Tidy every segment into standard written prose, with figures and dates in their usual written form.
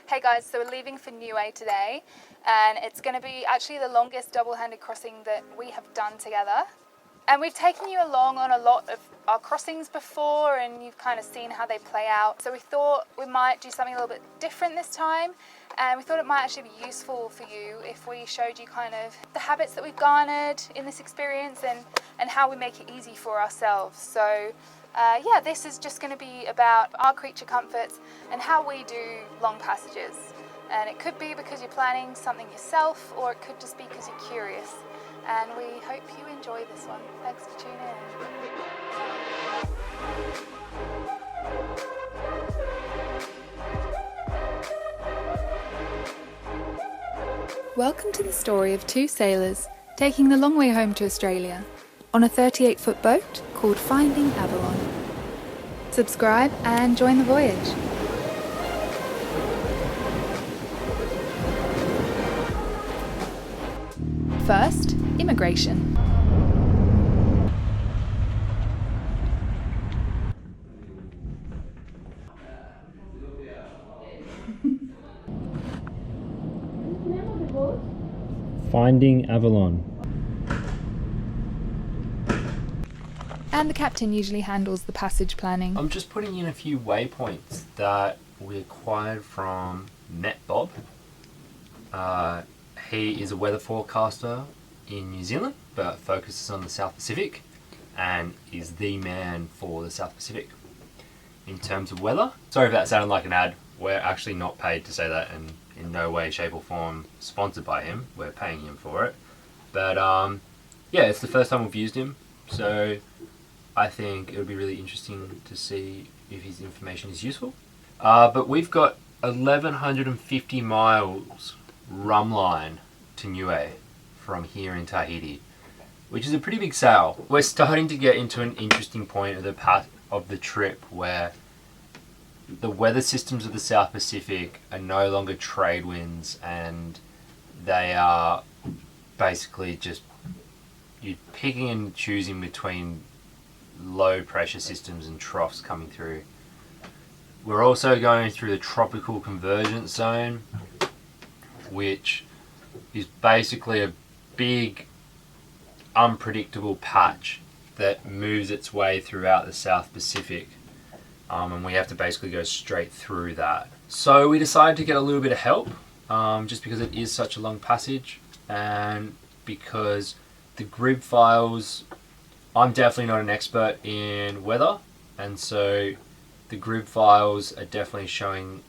Hey guys, so we're leaving for Niue today, and it's going to be actually the longest double-handed crossing that we have done together. And we've taken you along on a lot of our crossings before, and you've kind of seen how they play out. So we thought we might do something a little bit different this time, and we thought it might actually be useful for you if we showed you kind of the habits that we've garnered in this experience and how we make it easy for ourselves. So yeah, this is just going to be about our creature comforts and how we do long passages. And it could be because you're planning something yourself, or it could just be because you're curious. And we hope you enjoy this one. Thanks for tuning in. Welcome to the story of two sailors taking the long way home to Australia on a 38-foot boat called Finding Avalon. Subscribe and join the voyage. First, immigration. Finding Avalon. And the captain usually handles the passage planning. I'm just putting in a few waypoints that we acquired from Bob. He is a weather forecaster in New Zealand, but focuses on the South Pacific and is the man for the South Pacific in terms of weather. Sorry if that sounded like an ad. We're actually not paid to say that, and in no way, shape or form sponsored by him. We're paying him for it. But yeah, it's the first time we've used him, so I think it would be really interesting to see if his information is useful. But we've got 1,150 miles rum line to Niue from here in Tahiti, which is a pretty big sail. We're starting to get into an interesting point of the path of the trip where the weather systems of the South Pacific are no longer trade winds, and they are basically just you're picking and choosing between low pressure systems and troughs coming through. We're also going through the tropical convergence zone, which is basically a big unpredictable patch that moves its way throughout the South Pacific, and we have to basically go straight through that. So we decided to get a little bit of help, just because it is such a long passage, and because the grid files, I'm definitely not an expert in weather, and so the grid files are definitely showing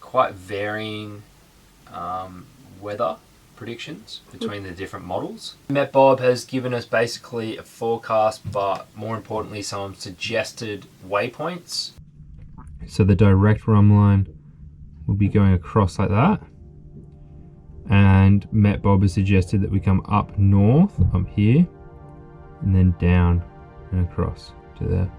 quite varying weather predictions between the different models. Bob has given us basically a forecast, but more importantly some suggested waypoints. So the direct rum line will be going across like that, and Bob has suggested that we come up north, up here, and then down and across to there.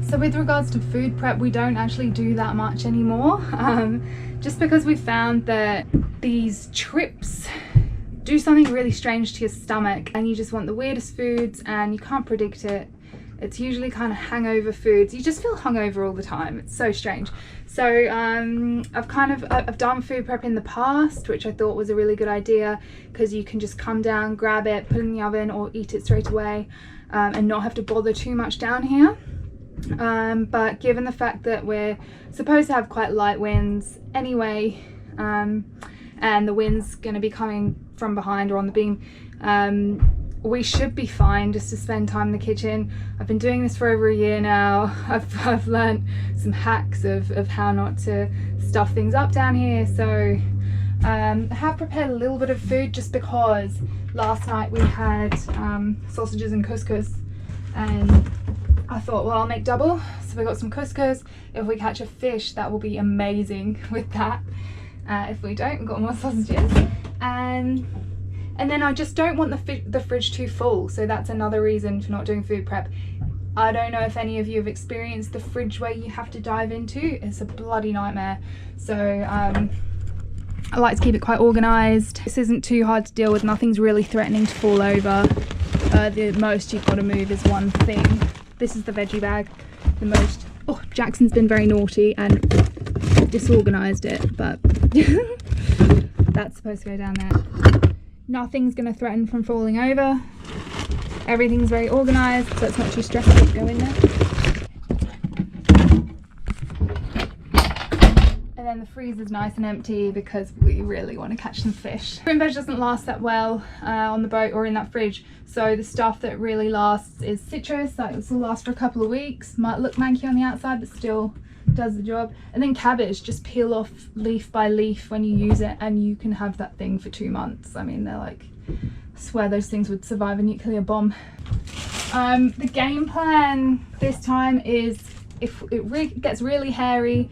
So with regards to food prep, we don't actually do that much anymore, just because we found that these trips do something really strange to your stomach, and you just want the weirdest foods and you can't predict it. It's usually kind of hangover foods. You just feel hungover all the time. It's so strange. So I've done food prep in the past, which I thought was a really good idea, because you can just come down, grab it, put it in the oven, or eat it straight away, and not have to bother too much down here. But given the fact that we're supposed to have quite light winds anyway, and the wind's going to be coming from behind or on the beam, we should be fine just to spend time in the kitchen. I've been doing this for over a year now. I've learned some hacks of how not to stuff things up down here. So I have prepared a little bit of food, just because last night we had sausages and couscous, and I thought, well, I'll make double. So we got some couscous. If we catch a fish, that will be amazing with that. If we don't, we've got more sausages. And then I just don't want the fridge too full. So that's another reason for not doing food prep. I don't know if any of you have experienced the fridge where you have to dive into. It's a bloody nightmare. So I like to keep it quite organised. This isn't too hard to deal with, nothing's really threatening to fall over. The most you've got to move is one thing. This is the veggie bag. The most, oh, Jackson's been very naughty and disorganised it, but that's supposed to go down there. Nothing's going to threaten from falling over. Everything's very organised, so it's not too stressful to go in there. And then the freezer's nice and empty because we really want to catch some fish. Fruit and veg doesn't last that well on the boat or in that fridge, so the stuff that really lasts is citrus. Like, this will last for a couple of weeks. Might look manky on the outside, but still does the job. And then cabbage, just peel off leaf by leaf when you use it, and you can have that thing for 2 months. I mean, they're like, I swear those things would survive a nuclear bomb. The game plan this time is, if it gets really hairy,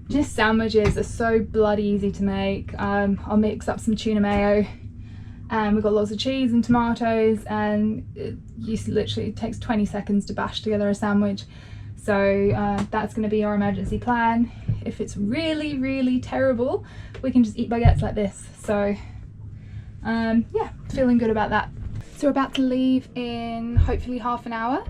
just sandwiches are so bloody easy to make. I'll mix up some tuna mayo, and we've got lots of cheese and tomatoes, and it literally takes 20 seconds to bash together a sandwich. So that's going to be our emergency plan. If it's really, really terrible, we can just eat baguettes like this. So yeah, feeling good about that. So we're about to leave in hopefully half an hour.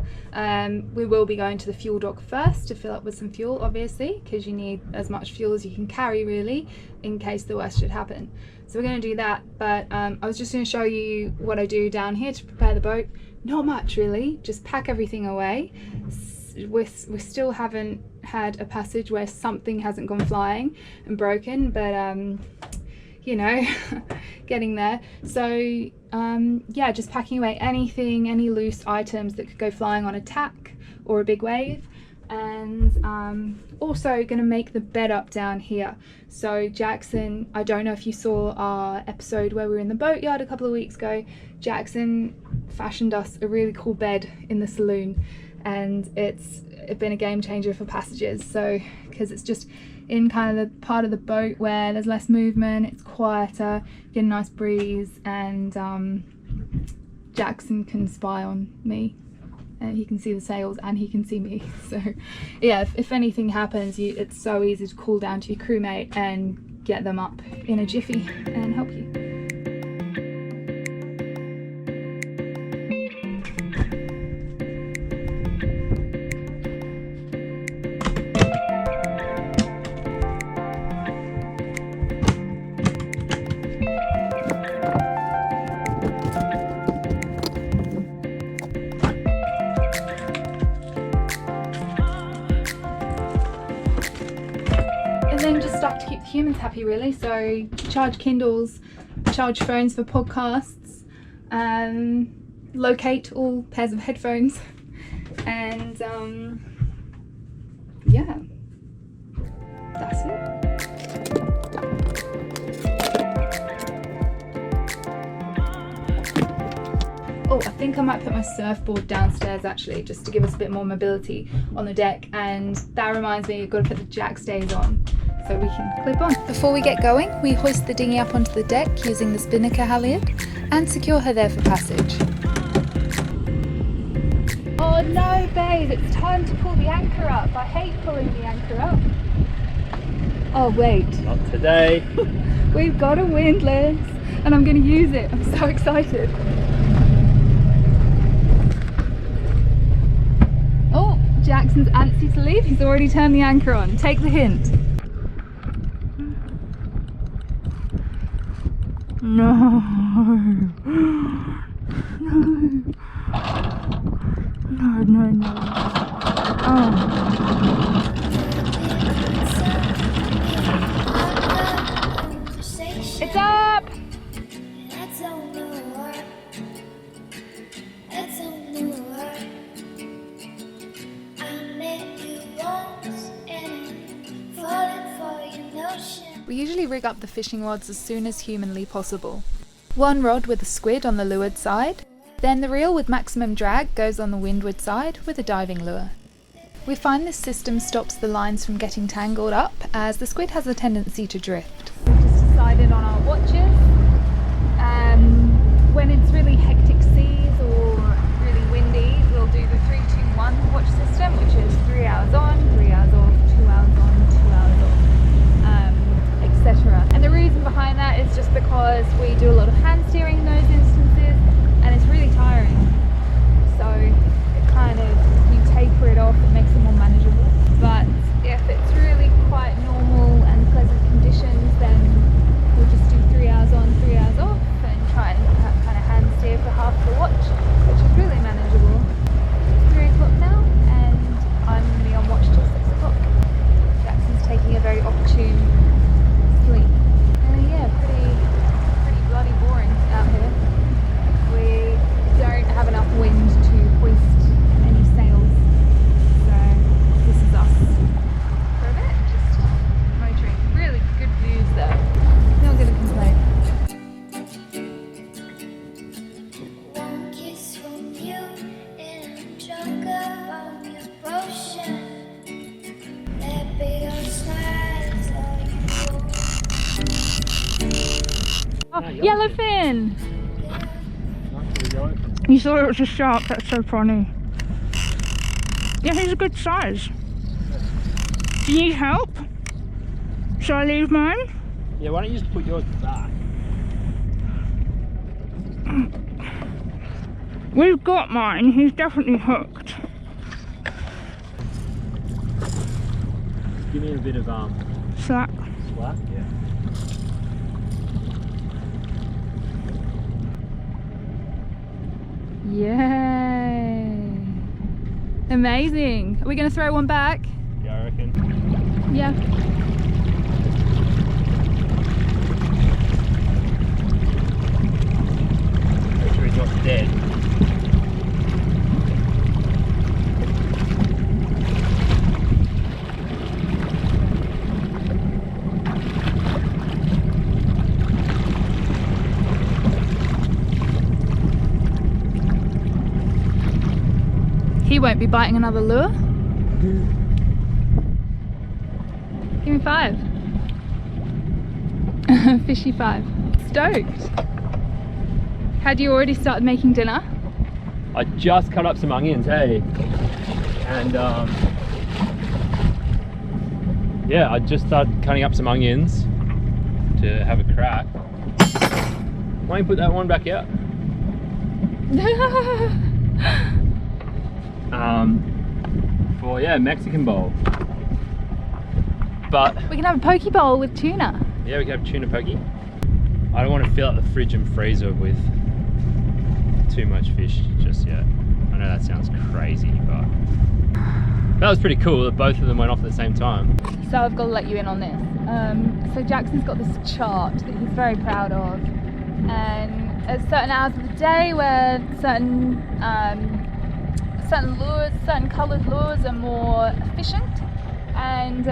We will be going to the fuel dock first to fill up with some fuel, obviously, because you need as much fuel as you can carry, really, in case the worst should happen. So we're going to do that, but I was just going to show you what I do down here to prepare the boat. Not much, really, just pack everything away. We still haven't had a passage where something hasn't gone flying and broken, but you know, getting there. So yeah, just packing away anything, any loose items that could go flying on a tack or a big wave, and also going to make the bed up down here. So Jackson, I don't know if you saw our episode where we were in the boatyard a couple of weeks ago, Jackson fashioned us a really cool bed in the saloon, and it's been a game changer for passengers. So because it's just in kind of the part of the boat where there's less movement, it's quieter, get a nice breeze, and Jackson can spy on me, and he can see the sails and he can see me. So yeah, if anything happens, it's so easy to call down to your crewmate and get them up in a jiffy and help you. And then just stuff to keep the humans happy, really. So charge Kindles, charge phones for podcasts, locate all pairs of headphones, and yeah, that's it. Oh, I think I might put my surfboard downstairs actually, just to give us a bit more mobility on the deck. And that reminds me, you've got to put the jack stays on so we can clip on. Before we get going, we hoist the dinghy up onto the deck using the spinnaker halyard and secure her there for passage. Oh no, babe, it's time to pull the anchor up. I hate pulling the anchor up. Oh wait. Not today. We've got a windlass and I'm going to use it. I'm so excited. Oh, Jackson's antsy to leave. He's already turned the anchor on. Take the hint. No. No. Oh. It's up! We usually rig up the fishing rods as soon as humanly possible. One rod with a squid on the leeward side, then the reel with maximum drag goes on the windward side with a diving lure. We find this system stops the lines from getting tangled up, as the squid has a tendency to drift. We've just decided on our watches. When it's really hectic seas or really windy, we'll do the 3-2-1 watch system, which is 3 hours on, 3 hours off, 2 hours on, 2 hours off, etc. And the reason behind that We do a lot of hand steering in those instances, and it's really tiring. So it kind of, you taper it off, it makes it more manageable. But if it's really quite normal and pleasant conditions, then we'll just do 3 hours on, 3 hours off, and try and kind of hand steer for half the watch, which is really manageable. It's 3 o'clock now, and I'm going to be on watch till 6 o'clock. Jackson's taking a very opportune sleep. And yeah, pretty bloody boring out here. We don't have enough wind to hoist any sails, so this is us for a bit, just motoring. Really good views though, not gonna complain. One kiss from you in a jungle of devotion. Let be your smiles Oh, yellowfin! You thought it was a shark, that's so funny. Yeah, he's a good size. Do you need help? Shall I leave mine? Yeah, why don't you just put yours back? We've got mine, he's definitely hooked. Give me a bit of Slack. slack. Yeah. Yay! Amazing. Are we going to throw one back? Yeah, I reckon. Yeah. Make sure he's not dead. He won't be biting another lure. Give me 5. Fishy 5. Stoked. Had you already started making dinner? I just cut up some onions, hey, and yeah, I just started cutting up some onions to have a crack. Why don't you put that one back out? For yeah, Mexican bowl. But We can have a poke bowl with tuna. yeah, we can have tuna poke. I don't want to fill up the fridge and freezer with too much fish just yet. I know that sounds crazy, but that was pretty cool that both of them went off at the same time. So I've got to let you in on this. So Jackson's got this chart that he's very proud of, and at certain hours of the day where certain lures, certain coloured lures are more efficient, and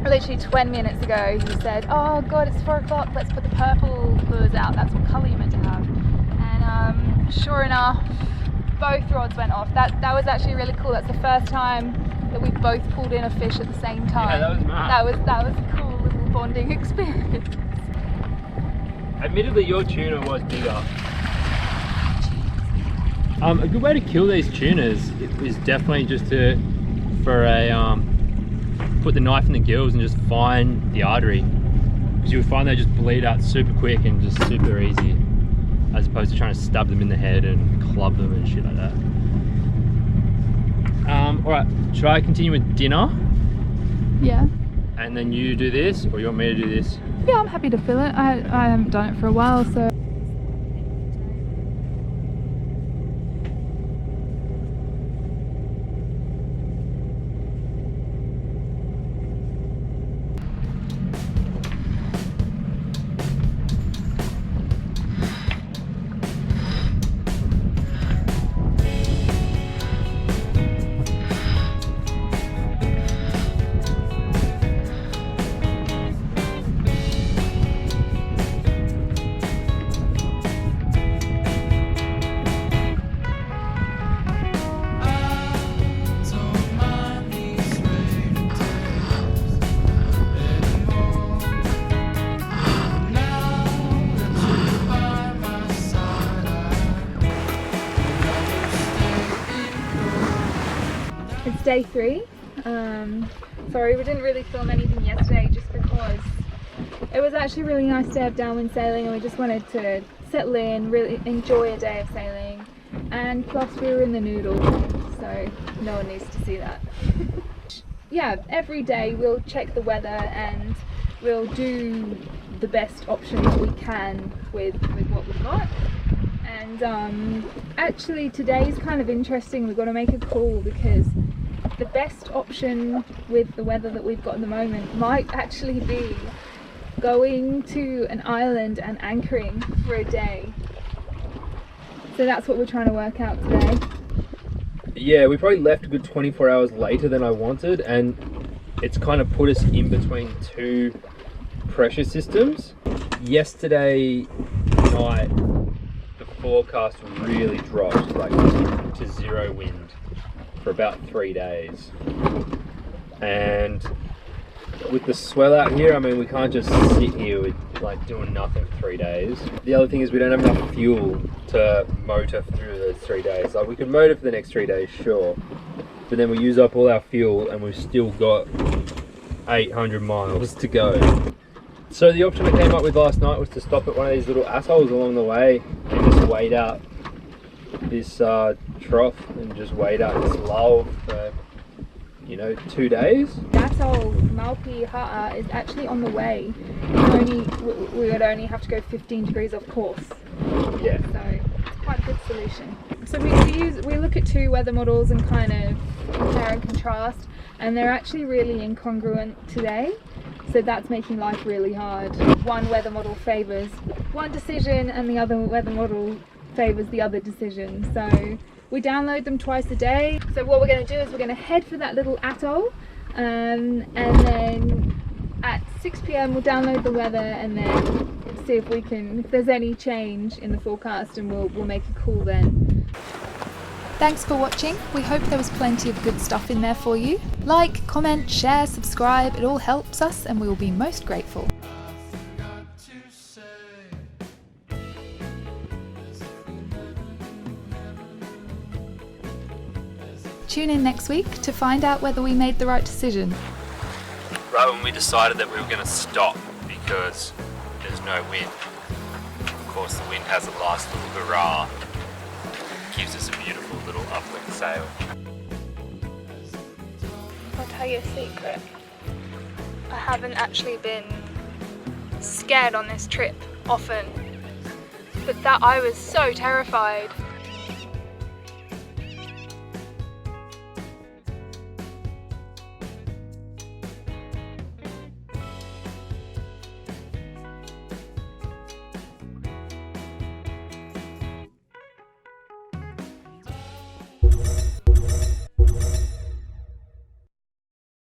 literally 20 minutes ago he said, oh god, it's 4 o'clock, let's put the purple lures out, that's what colour you meant to have. And sure enough, both rods went off. That was actually really cool. That's the first time that we both pulled in a fish at the same time. Yeah, that was mad. That was a cool little bonding experience. Admittedly, your tuna was bigger. A good way to kill these tunas is definitely just to put the knife in the gills and just find the artery, because you'll find they just bleed out super quick and just super easy, as opposed to trying to stab them in the head and club them and shit like that. Alright, should I continue with dinner? Yeah. And then you do this, or you want me to do this? Yeah, I'm happy to fill it. I haven't done it for a while, so. It's day 3. Sorry, we didn't really film anything yesterday just because It was actually a really nice day of downwind sailing, and we just wanted to settle in, really enjoy a day of sailing. And plus we were in the noodle, so no one needs to see that. Yeah, every day we'll check the weather and we'll do the best option that we can with what we've got. And actually today's kind of interesting. We've got to make a call because the best option with the weather that we've got at the moment might actually be going to an island and anchoring for a day. So that's what we're trying to work out today. Yeah, we probably left a good 24 hours later than I wanted, and it's kind of put us in between two pressure systems. Yesterday night, the forecast really dropped, like to zero wind for about 3 days. And with the swell out here, I mean, we can't just sit here with like doing nothing for 3 days. The other thing is we don't have enough fuel to motor through those 3 days. Like we could motor for the next 3 days, sure, but then we use up all our fuel and we've still got 800 miles to go. So the option I came up with last night was to stop at one of these little atolls along the way and just wait out this trough and just wait out this lull for, you know, 2 days. Atoll Malpi Ha'a is actually on the way. We would only have to go 15 degrees off course. Yeah. So it's quite a good solution. So we look at two weather models and kind of compare and contrast, and they're actually really incongruent today. So that's making life really hard. One weather model favours one decision and the other weather model favours the other decision. So we download them twice a day. So what we're going to do is we're going to head for that little atoll, and then at 6 p.m. we'll download the weather and then see if there's any change in the forecast, and we'll make a call then. Thanks for watching. We hope there was plenty of good stuff in there for you. Like, comment, share, subscribe, it all helps us and we will be most grateful. Tune in next week to find out whether we made the right decision. Right when we decided that we were going to stop because there's no wind. Of course the wind has a last little hurrah. Gives us a beautiful little upwind sail. I'll tell you a secret. I haven't actually been scared on this trip often, but that I was so terrified